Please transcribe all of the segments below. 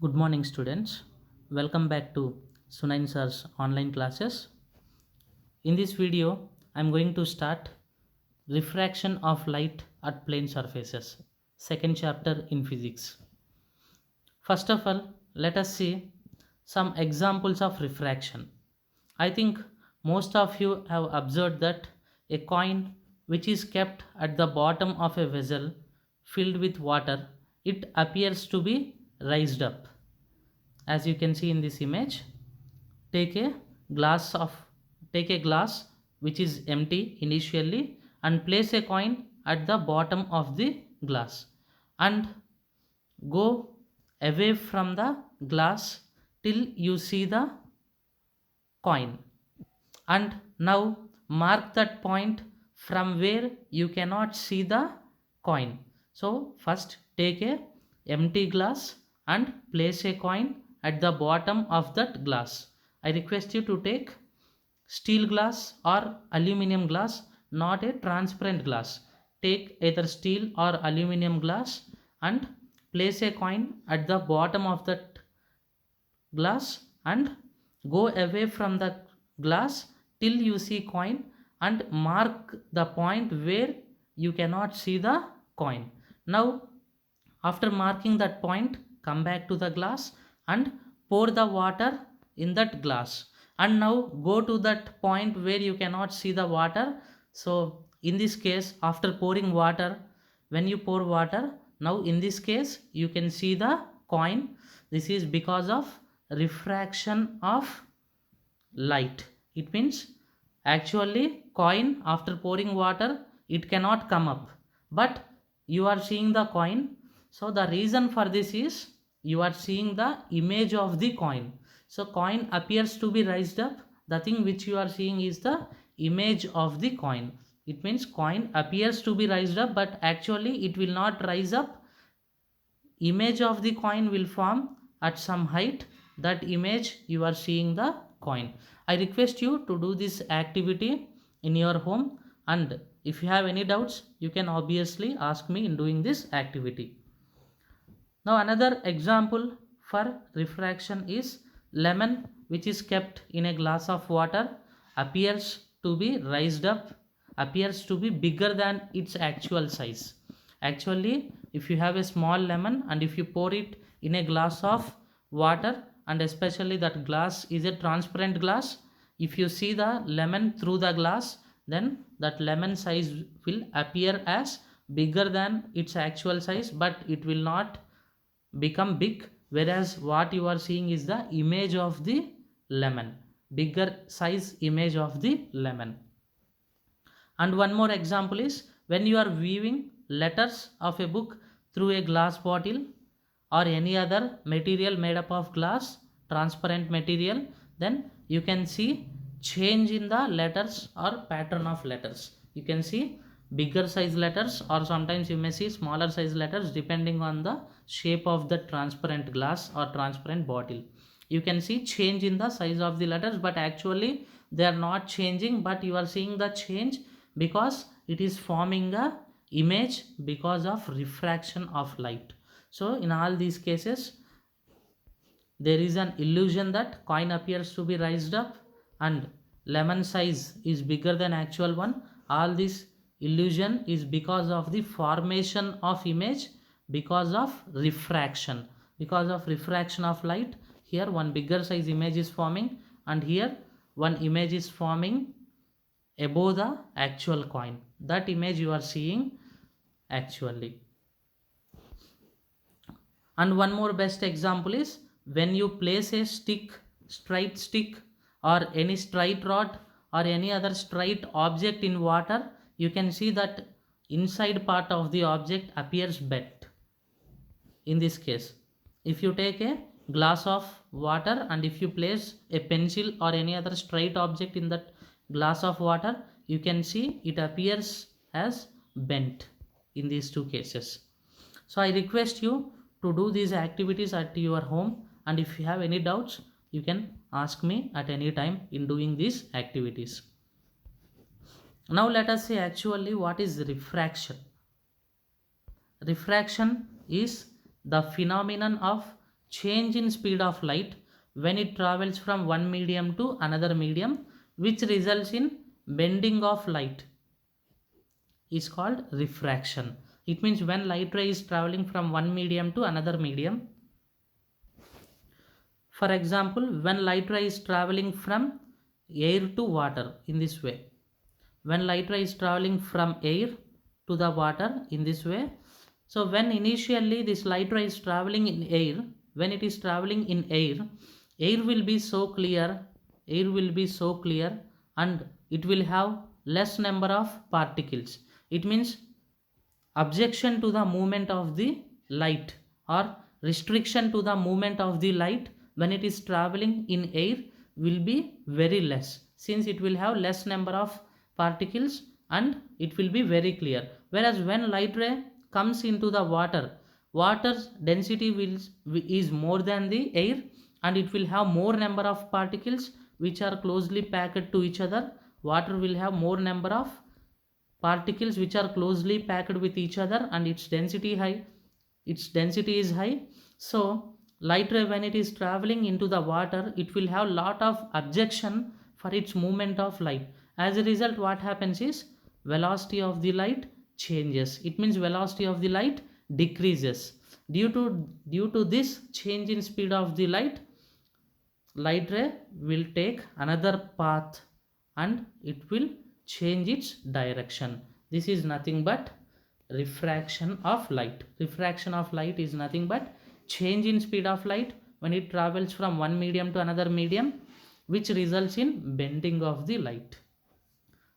Good morning, students. Welcome back to Sunain Sir's online classes. In this video, I am going to start refraction of light at plane surfaces, second chapter in physics. First of all, let us see some examples of refraction. I think most of you have observed that a coin which is kept at the bottom of a vessel filled with water, it appears to be raised up. As you can see in this image, take a glass of take a glass which is empty initially and place a coin at the bottom of the glass and go away from the glass till you see the coin, and now mark that point from where you cannot see the coin. So first take a empty glass and place a coin at the bottom of that glass. I request you to take steel glass or aluminum glass, not a transparent glass. Take either steel or aluminum glass and place a coin at the bottom of that glass and go away from the glass till you see coin and mark the point where you cannot see the coin. Now after marking that point, come back to the glass and pour the water in that glass, and now go to that point where you cannot see the water. So in this case, after pouring water, when you pour water, now in this case you can see the coin. This is because of refraction of light. It means actually coin, after pouring water, it cannot come up, but you are seeing the coin. So the reason for this is you are seeing the image of the coin. So coin appears to be raised up. The thing which you are seeing is the image of the coin. It means coin appears to be raised up, but actually it will not rise up. Image of the coin will form at some height. That image you are seeing the coin. I request you to do this activity in your home, and if you have any doubts, you can obviously ask me in doing this activity. Now another example for refraction is lemon which is kept in a glass of water appears to be raised up, appears to be bigger than its actual size. Actually, if you have a small lemon and if you pour it in a glass of water, and especially that glass is a transparent glass, if you see the lemon through the glass, then that lemon size will appear as bigger than its actual size, but it will not become big, whereas what you are seeing is the image of the lemon, bigger size image of the lemon. And one more example is when you are viewing letters of a book through a glass bottle or any other material made up of glass, transparent material, then you can see change in the letters or pattern of letters. You can see bigger size letters, or sometimes you may see smaller size letters depending on the shape of the transparent glass or transparent bottle. You can see change in the size of the letters, but actually they are not changing, but you are seeing the change because it is forming a image because of refraction of light. So in all these cases, there is an illusion that coin appears to be raised up and lemon size is bigger than actual one. All this illusion is because of the formation of image because of refraction. Because of refraction of light, here one bigger size image is forming, and here one image is forming above the actual coin. That image you are seeing actually. And one more best example is when you place a stick, straight stick, or any straight rod or any other straight object in water, you can see that inside part of the object appears bent. In this case, if you take a glass of water and if you place a pencil or any other straight object in that glass of water, you can see it appears as bent in these two cases. So I request you to do these activities at your home, and if you have any doubts, you can ask me at any time in doing these activities. Now let us say actually what is refraction. Refraction is the phenomenon of change in speed of light when it travels from one medium to another medium, which results in bending of light, is called refraction. It means when light ray is traveling from one medium to another medium. For example, when light ray is traveling from air to water in this way. When light ray is traveling from air to the water in this way. So when initially this light ray is traveling in air, when it is traveling in air will be so clear, and it will have less number of particles. It means objection to the movement of the light, or restriction to the movement of the light when it is traveling in air will be very less, since it will have less number of particles and it will be very clear. Whereas when light ray comes into the water's density is more than the air, and it will have more number of particles which are closely packed to each other. Water will have more number of particles which are closely packed with each other, and its density is high. So light ray, when it is traveling into the water, it will have lot of objection for its movement of light. As a result, what happens is velocity of the light changes. It means velocity of the light decreases. Due to this change in speed of the light ray will take another path and it will change its direction. This is nothing but refraction of light. Refraction of light is nothing but change in speed of light when it travels from one medium to another medium, which results in bending of the light.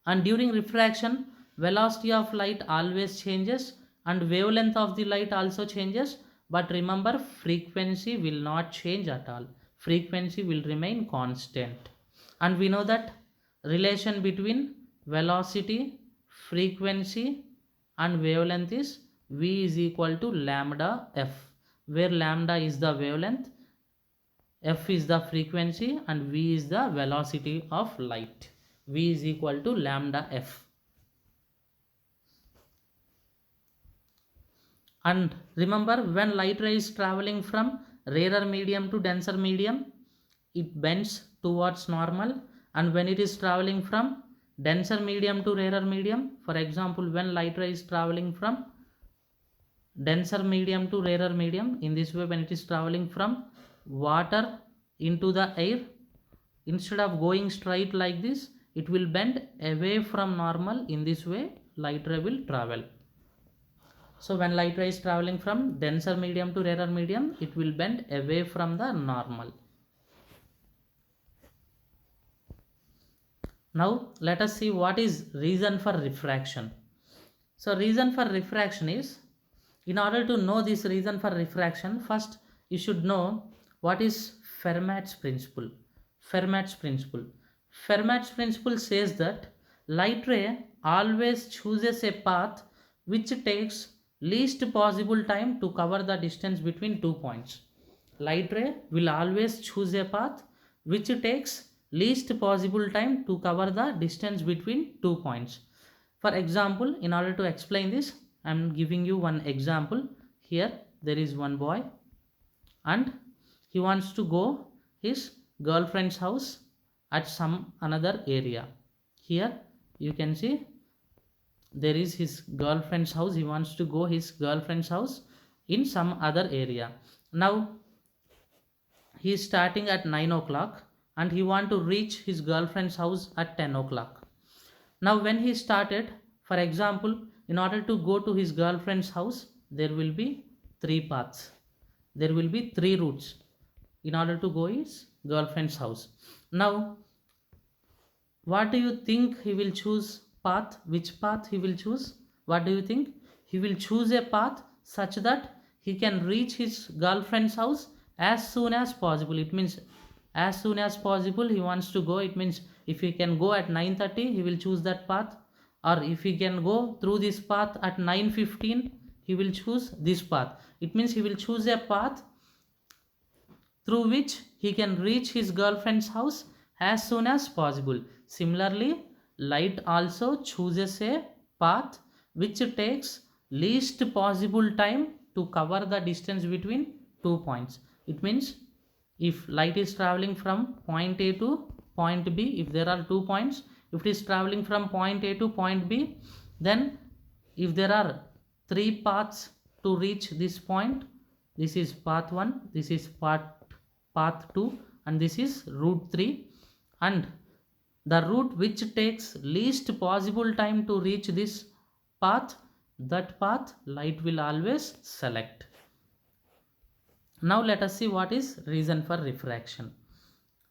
And during refraction, velocity of light always changes and wavelength of the light also changes, but remember, frequency will not change at all. Frequency will remain constant. And we know that relation between velocity, frequency and wavelength is V is equal to lambda f, where lambda is the wavelength, f is the frequency, and V is the velocity of light. V is equal to lambda f. And remember, when light ray is traveling from rarer medium to denser medium, it bends towards normal. And when it is traveling from denser medium to rarer medium, for example, when light ray is traveling from denser medium to rarer medium, in this way, when it is traveling from water into the air, instead of going straight like this, it will bend away from normal. In this way, light ray will travel. So when light ray is traveling from denser medium to rarer medium, it will bend away from the normal. Now let us see what is reason for refraction. So reason for refraction is, in order to know this reason for refraction, first you should know what is Fermat's principle. Fermat's principle says that light ray always chooses a path which takes least possible time to cover the distance between 2 points. Light ray will always choose a path which takes least possible time to cover the distance between 2 points. For example, in order to explain this, I am giving you one example. Here there is one boy and he wants to go his girlfriend's house at some another area. Here you can see there is his girlfriend's house. He wants to go his girlfriend's house in some other area. Now he is starting at 9 o'clock and he want to reach his girlfriend's house at 10 o'clock. Now when he started, for example, in order to go to his girlfriend's house, there will be 3 paths. There will be 3 routes in order to go his girlfriend's house. Now what do you think he will choose path? Which path he will choose? What do you think? He will choose a path such that he can reach his girlfriend's house as soon as possible. It means as soon as possible he wants to go. It means if he can go at 9:30, he will choose that path, or if he can go through this path at 9:15, he will choose this path. It means he will choose a path through which he can reach his girlfriend's house as soon as possible. Similarly, light also chooses a path which takes least possible time to cover the distance between 2 points. It means if light is traveling from point A to point B, if there are 2 points, if it is traveling from point A to point B, then if there are 3 paths to reach this point, this is path 1, this is path 2, and this is route 3, and the route which takes least possible time to reach this path, that path light will always select. Now let us see what is reason for refraction.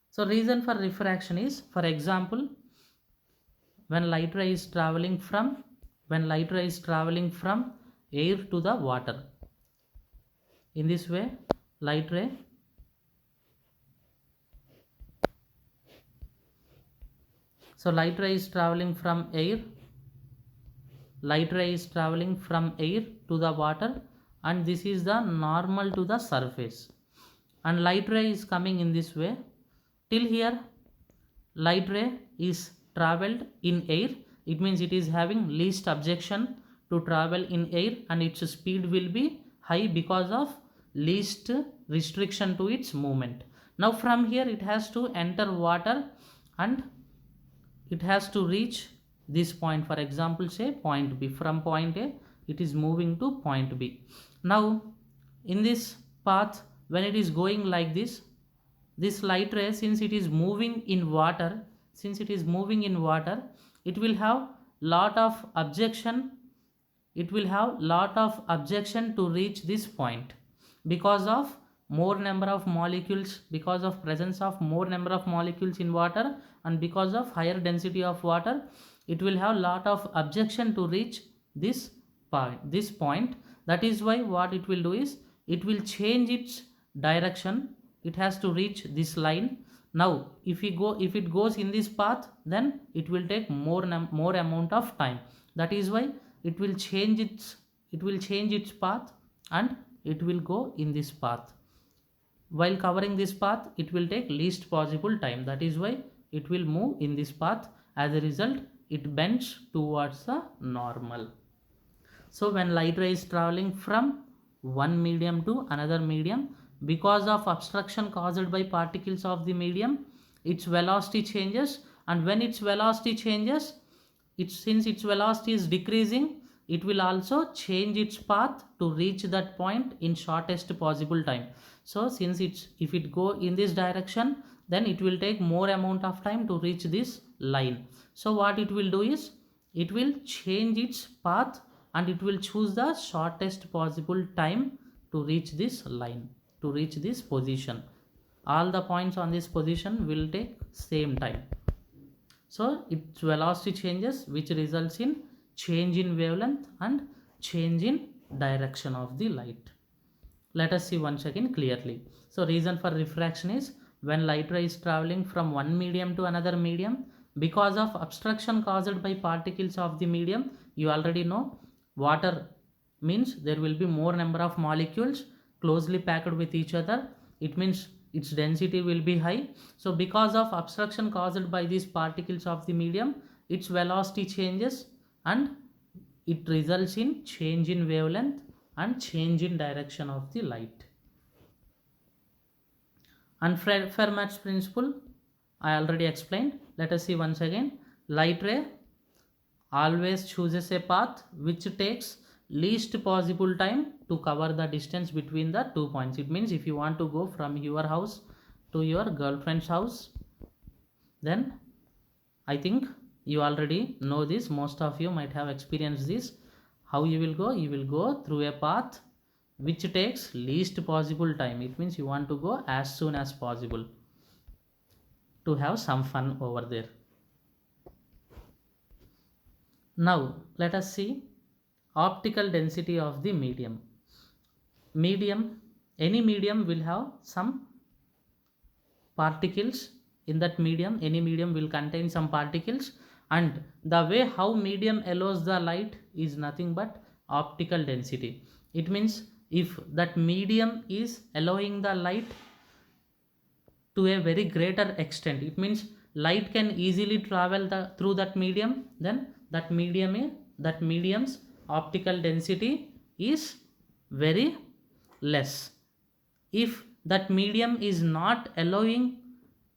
So reason for refraction is, for example, when light ray is traveling from air to the water. In this way, light ray is traveling from air to the water, and this is the normal to the surface, and light ray is coming in this way. Till here light ray is traveled in air, it means it is having least objection to travel in air, and its speed will be high because of least restriction to its movement. Now from here it has to enter water and it has to reach this point, for example say point B. From point A it is moving to point B. Now in this path, when it is going like this light ray, since it is moving in water, it will have lot of objection to reach this point because of more number of molecules, because of presence of more number of molecules in water, and because of higher density of water, it will have lot of objection to reach this point. That is why what it will do is, it will change its direction. It has to reach this line. Now if it goes in this path, then it will take more amount of time. That is why it will change its path and it will go in this path. While covering this path, it will take least possible time. That is why it will move in this path. As a result, it bends towards the normal. So when light ray is traveling from one medium to another medium, because of obstruction caused by particles of the medium, its velocity changes, and when its velocity changes, since its velocity is decreasing, it will also change its path to reach that point in shortest possible time. So since if it go in this direction, then it will take more amount of time to reach this line. So what it will do is, it will change its path and it will choose the shortest possible time to reach this line, to reach this position. All the points on this position will take same time. So its velocity changes, which results in change in wavelength and change in direction of the light. Let us see once again clearly. So reason for refraction is, when light ray is traveling from one medium to another medium, because of obstruction caused by particles of the medium. You already know, water means there will be more number of molecules closely packed with each other. It means its density will be high. So because of obstruction caused by these particles of the medium, its velocity changes and it results in change in wavelength and change in direction of the light. And Fermat's principle I already explained. Let us see once again. Light ray always chooses a path which takes least possible time to cover the distance between the 2 points. It means if you want to go from your house to your girlfriend's house, then I think you already know this. Most of you might have experienced this. How you will go? You will go through a path which takes least possible time. It means you want to go as soon as possible to have some fun over there. Now let us see optical density of the medium. Any medium will have some particles in that medium. Any medium will contain some particles, and the way how medium allows the light is nothing but optical density. It means if that medium is allowing the light to a very greater extent, it means light can easily travel through that medium, then that medium's optical density is very less. If that medium is not allowing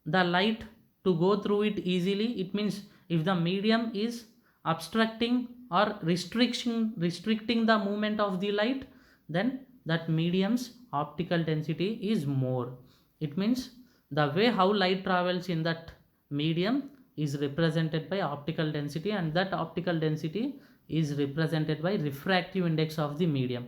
the light to go through it easily. It means if the medium is obstructing or restricting the movement of the light, then that medium's optical density is more. It means the way how light travels in that medium is represented by optical density, and that optical density is represented by refractive index of the medium.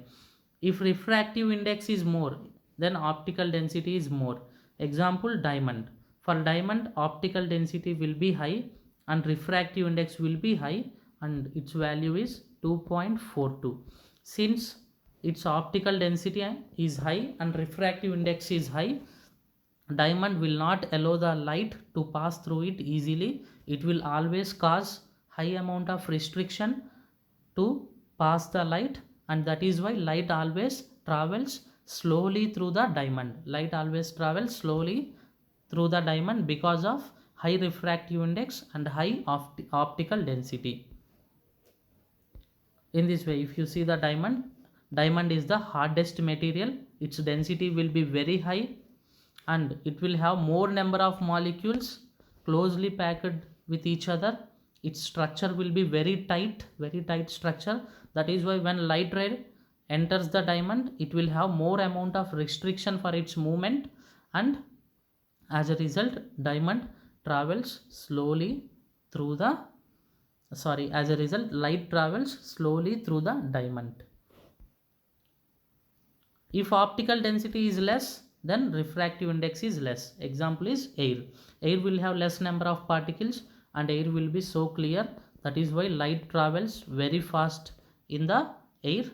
If refractive index is more, then optical density is more. Example, diamond. For diamond, optical density will be high and refractive index will be high, and its value is 2.42. Since its optical density is high and refractive index is high, diamond will not allow the light to pass through it easily. It will always cause high amount of restriction to pass the light, and that is why light always travels slowly through the diamond. Light always travels slowly through the diamond because of high refractive index and high optical density. In this way, if you see the diamond is the hardest material. Its density will be very high and it will have more number of molecules closely packed with each other. Its structure will be very tight structure. That is why when light ray enters the diamond, it will have more amount of restriction for its movement, and as a result diamond travels slowly through the as a result light travels slowly through the diamond. If optical density is less, then refractive index is less. Example is air. Air will have less number of particles and air will be so clear. That is why light travels very fast in the air,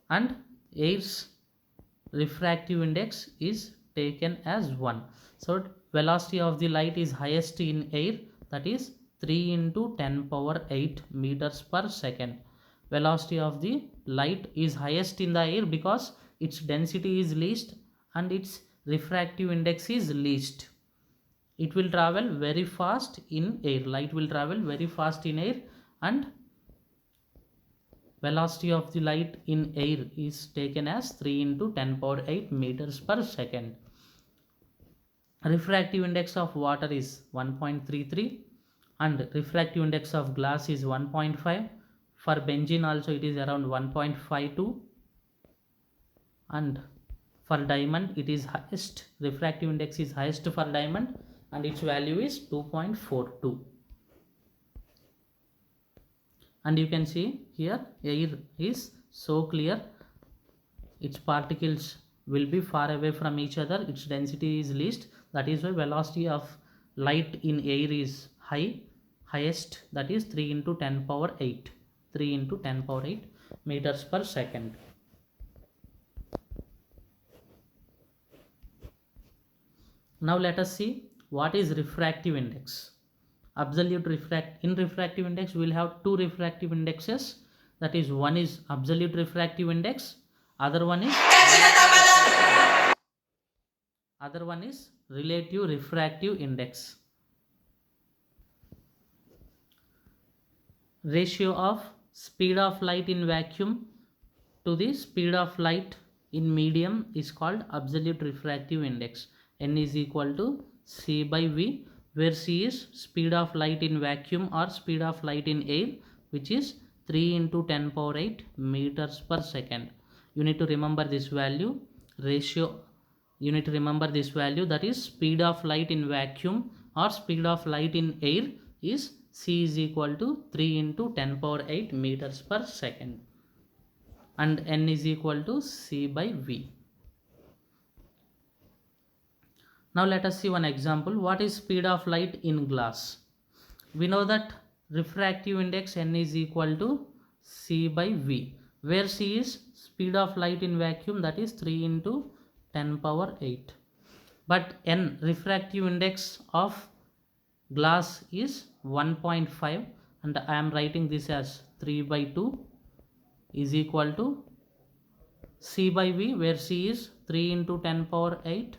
and air's refractive index is taken as 1. So velocity of the light is highest in air, that is 3 into 10 power 8 meters per second. Velocity of the light is highest in the air because its density is least and its refractive index is least. It will travel very fast in air. Light will travel very fast in air, and velocity of the light in air is taken as 3 into 10 power 8 meters per second. Refractive index of water is 1.33 and refractive index of glass is 1.5. For benzene also it is around 1.52, and for diamond it is highest. Refractive index is highest for diamond and its value is 2.42. And you can see here air is so clear, its particles will be far away from each other, its density is least. That is why velocity of light in air is highest, that is 3 into 10 power 8 meters per second. Now let us see what is refractive index. In refractive index we will have two refractive indexes, that is one is absolute refractive index, other one is relative refractive index. Ratio of speed of light in vacuum to the speed of light in medium is called absolute refractive index. N is equal to C by V, where C is speed of light in vacuum or speed of light in air, which is 3 into 10 power 8 meters per second. You need to remember this value, ratio. You need to remember this value, that is speed of light in vacuum or speed of light in air is C is equal to 3 into 10 power 8 meters per second, and N is equal to C by V. Now let us see one example. What is speed of light in glass? We know that refractive index N is equal to C by V, where C is speed of light in vacuum, that is 3 into 10 power 8. But N, refractive index of glass, is 1.5, and I am writing this as 3 by 2 is equal to C by V, where C is 3 into 10 power 8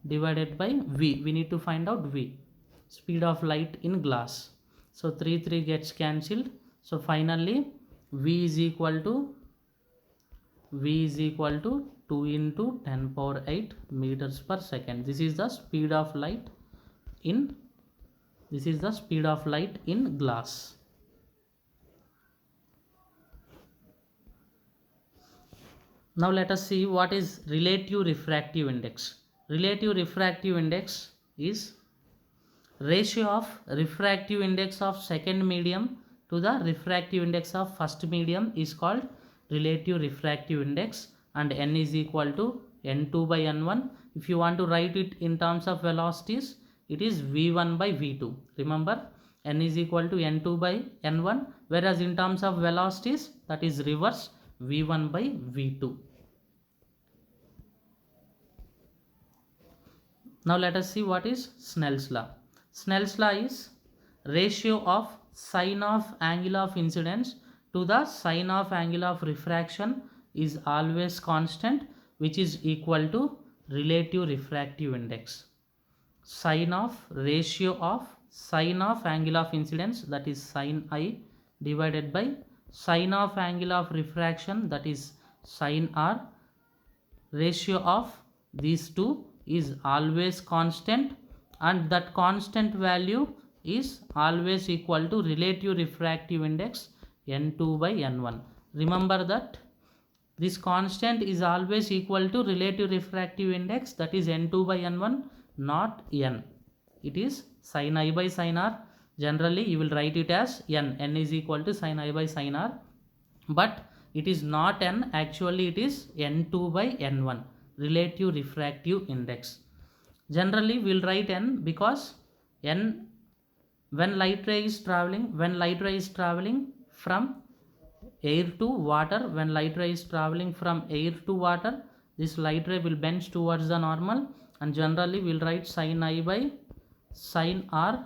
divided by V. We need to find out V, speed of light in glass. So 3 gets cancelled. So finally V is equal to 2 into 10 power 8 meters per second. This is the speed of light in glass. Now let us see what is relative refractive index. Relative refractive index is ratio of refractive index of second medium to the refractive index of first medium is called relative refractive index, and n is equal to n2 by n1. If you want to write it in terms of velocities, it is v1 by v2. Remember, n is equal to n2 by n1, whereas in terms of velocities, that is reverse, v1 by v2. Now let us see what is Snell's law. Snell's law is ratio of sine of angle of incidence to the sine of angle of refraction is always constant, which is equal to relative refractive index. Ratio of sine of angle of incidence, that is sine I, divided by sine of angle of refraction, that is sine R. Ratio of these two is always constant, and that constant value is always equal to relative refractive index n2 by n1. Remember that this constant is always equal to relative refractive index, that is n2 by n1, not n. It is sin I by sin R. Generally you will write it as n is equal to sin I by sin R, but it is not n, actually it is n2 by n1, relative refractive index. Generally we will write n because n, when light ray is traveling from air to water, this light ray will bend towards the normal, and generally we will write sin I by sin R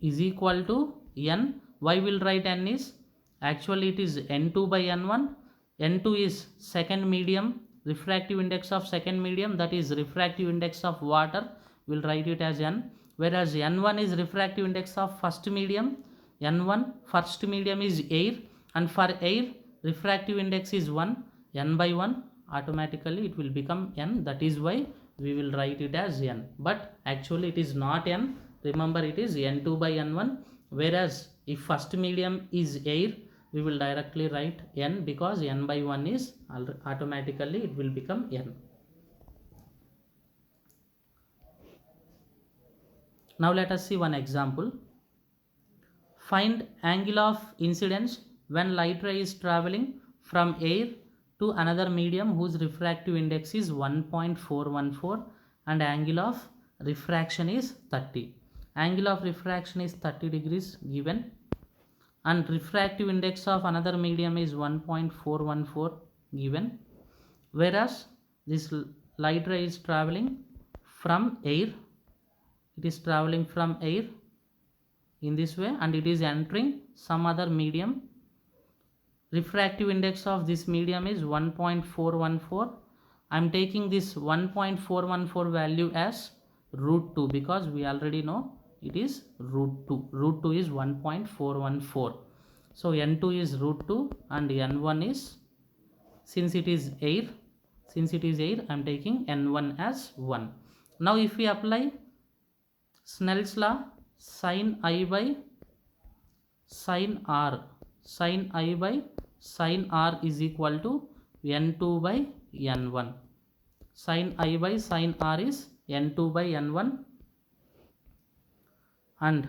is equal to n. Why we will write n is, actually it is n2 by n1. n2 is second medium, refractive index of second medium, that is refractive index of water, we will write it as n, whereas n1 is refractive index of first medium. n1 first medium is air, and for air refractive index is 1, n by 1, automatically it will become n, that is why we will write it as n, but actually it is not n. Remember, it is n2 by n1, whereas if first medium is air, we will directly write n, because n by 1 is automatically it will become n. Now let us see one example. Find angle of incidence when light ray is traveling from air to another medium whose refractive index is 1.414 and angle of refraction is 30. Angle of refraction is 30 degrees given, and refractive index of another medium is 1.414 given, whereas this light ray is traveling from air, in this way, and it is entering some other medium. Refractive index of this medium is 1.414. I am taking this 1.414 value as root 2, because we already know it is root 2. Root 2 is 1.414. So n2 is root 2 and n1 is, since it is air, I am taking n1 as 1. Now if we apply Snell's law, sin I by sin R is equal to n2 by n1. Sin I by sin R is n2 by n1, and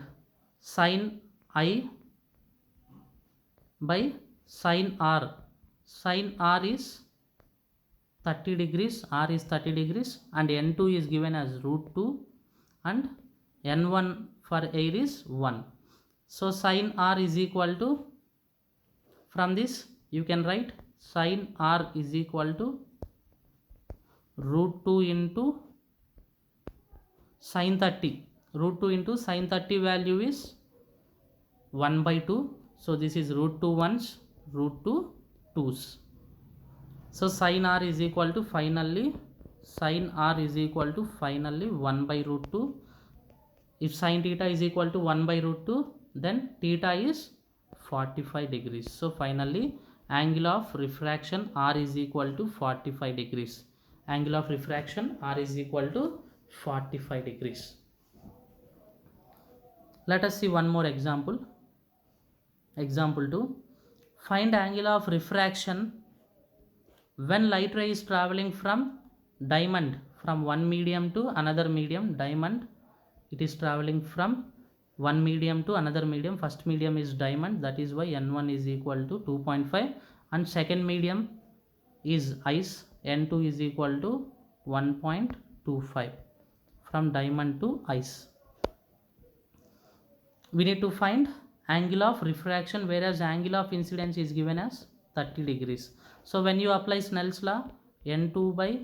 sin I by sin R is 30 degrees, R is 30 degrees, and n2 is given as root 2, and n1 for air is 1. So sin R is equal to, from this you can write sin R is equal to root 2 into sin 30. Root 2 into sin 30 value is 1 by 2. So this is root 2 ones, root 2 twos. So sin R is equal to finally 1 by root 2. If sin theta is equal to 1 by root 2, then theta is 45 degrees. So finally angle of refraction r is equal to 45 degrees. Angle of refraction r is equal to 45 degrees. Let us see one more example. Example 2. Find angle of refraction when light ray is traveling from diamond, from one medium to another medium. Diamond, it is traveling from one medium to another medium. First medium is diamond, that is why n1 is equal to 2.5, and second medium is ice, n2 is equal to 1.25 from diamond to ice. We need to find angle of refraction, whereas angle of incidence is given as 30 degrees. So when you apply Snell's law, n2 by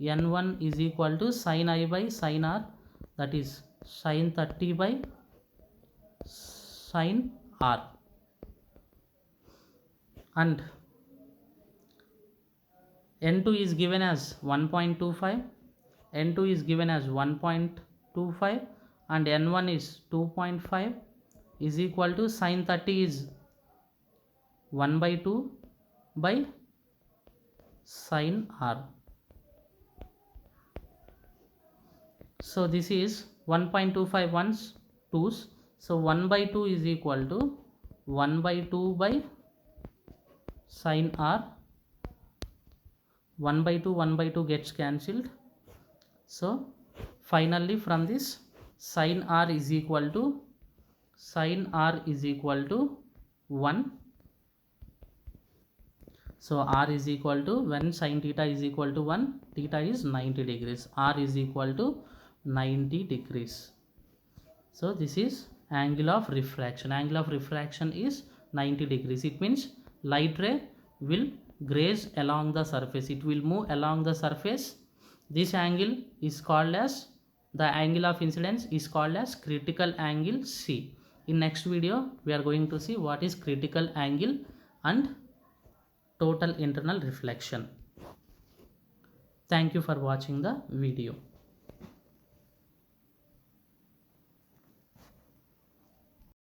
n1 is equal to sin I by sin r, that is sin 30 by sin r, and n2 is given as 1.25, n2 is given as 1.25, and n1 is 2.5, is equal to sin 30 is 1 by 2 by sin r. So this is 1.25 ones 2's, so 1 by 2 is equal to 1 by 2 by sin r. 1 by 2 gets cancelled. So finally from this sin r is equal to 1. So r is equal to, when sin theta is equal to 1, theta is 90 degrees, r is equal to 90 degrees. So this is angle of refraction. Angle of refraction is 90 degrees. It means light ray will graze along the surface, it will move along the surface. This angle is called as, the angle of incidence is called as critical angle C. In next video we are going to see what is critical angle and total internal reflection. Thank you for watching the video.